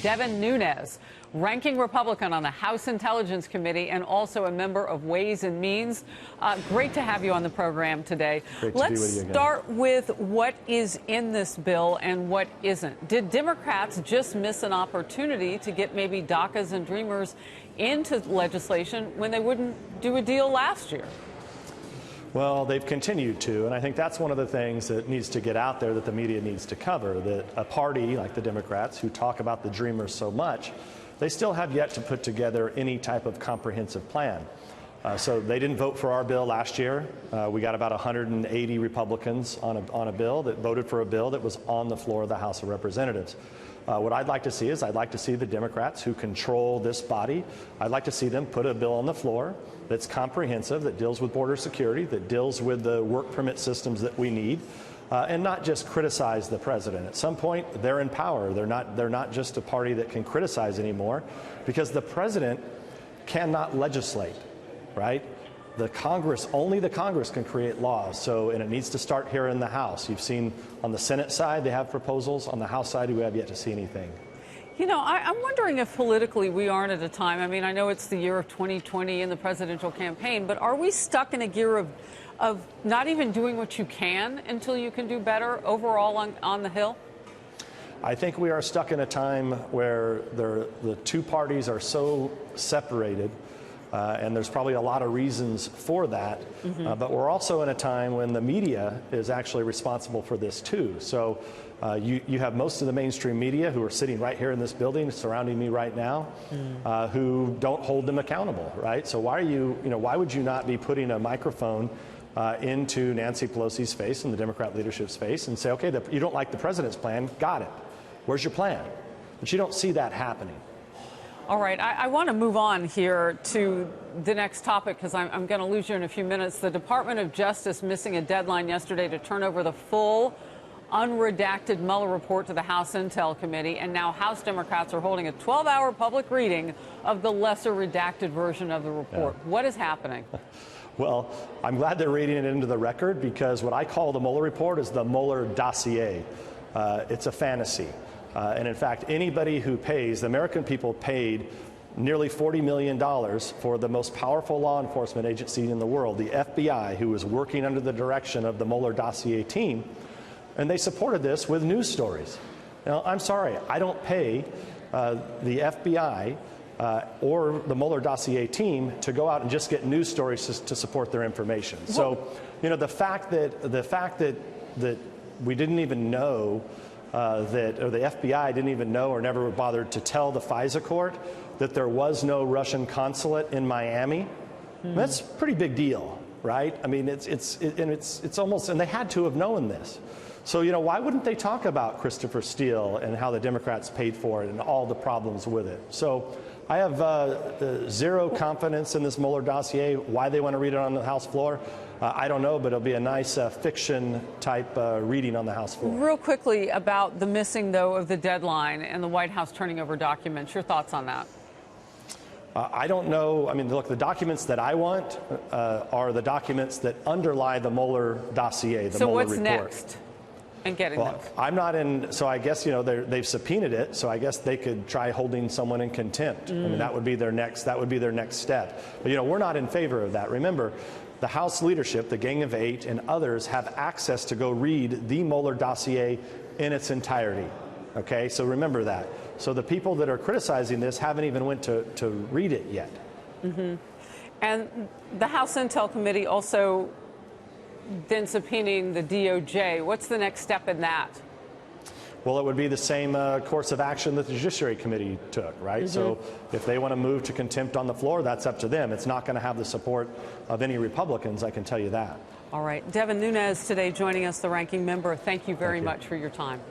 Devin Nunes, ranking Republican on the House Intelligence Committee and also a member of Ways and Means. Great to have you on the program today. Let's start with what is in this bill and what isn't. Did Democrats just miss an opportunity to get maybe DACAs and Dreamers into legislation when they wouldn't do a deal last year? Well, they've continued to, and I think that's one of the things that needs to get out there that the media needs to cover, that a party like the Democrats who talk about the Dreamers so much, they still have yet to put together any type of comprehensive plan. So they didn't vote for our bill last year. We got about 180 Republicans on a bill that voted for a bill that was on the floor of the House of Representatives. What I'd like to see is I'd like to see the Democrats who control this body, I'd like to see them put a bill on the floor that's comprehensive, that deals with border security, that deals with the work permit systems that we need, and not just criticize the president. At some point, they're in power. They're not just a party that can criticize anymore, because the president cannot legislate, right? Only the Congress can create laws, and it needs to start here in the House. You've seen on the Senate side they have proposals. On the House side, we have yet to see anything. You know, I'm wondering if politically we aren't at a time. I mean, I know it's the year of 2020 in the presidential campaign, but are we stuck in a gear of not even doing what you can until you can do better overall on the Hill? I think we are stuck in a time where the two parties are so separated. And there's probably a lot of reasons for that. But we're also in a time when the media is actually responsible for this too. So you have most of the mainstream media who are sitting right here in this building surrounding me right now who don't hold them accountable, right? So why would you not be putting a microphone into Nancy Pelosi's face and the Democrat leadership's face and say, okay, you don't like the president's plan, got it. Where's your plan? But you don't see that happening. All right, I want to move on here to the next topic because I'm going to lose you in a few minutes. The Department of Justice missing a deadline yesterday to turn over the full unredacted Mueller report to the House Intel Committee, and now House Democrats are holding a 12-hour public reading of the lesser redacted version of the report. Yeah. What is happening? Well, I'm glad they're reading it into the record, because what I call the Mueller report is the Mueller dossier. It's a fantasy. And in fact, anybody who pays, the American people paid nearly $40 million for the most powerful law enforcement agency in the world, the FBI, who was working under the direction of the Mueller dossier team, and they supported this with news stories. Now, I'm sorry, I don't pay the FBI or the Mueller dossier team to go out and just get news stories to support their information. So, the fact that we didn't even know or the FBI didn't even know or never bothered to tell the FISA court that there was no Russian consulate in Miami, that's a pretty big deal, right? I mean, it's almost, and they had to have known this. So, why wouldn't they talk about Christopher Steele and how the Democrats paid for it and all the problems with it? So I have zero confidence in this Mueller dossier. Why they want to read it on the House floor, I don't know, but it'll be a nice fiction-type reading on the House floor. Real quickly about the missing, though, of the deadline and the White House turning over documents. Your thoughts on that? I don't know. I mean, look, the documents that I want are the documents that underlie the Mueller dossier, the Mueller report. So what's next in getting those? I'm not in, so I guess, they've subpoenaed it, so I guess they could try holding someone in contempt. I mean, that would be their next step. But, we're not in favor of that. Remember, the House leadership, the Gang of Eight, and others have access to go read the Mueller dossier in its entirety. Okay, so remember that. So the people that are criticizing this haven't even went to read it yet. And the House Intel Committee also then subpoenaing the DOJ. What's the next step in that? Well, it would be the same course of action that the Judiciary Committee took, right? So if they want to move to contempt on the floor, that's up to them. It's not going to have the support of any Republicans, I can tell you that. All right. Devin Nunes today joining us, the ranking member. Thank you very much for your time.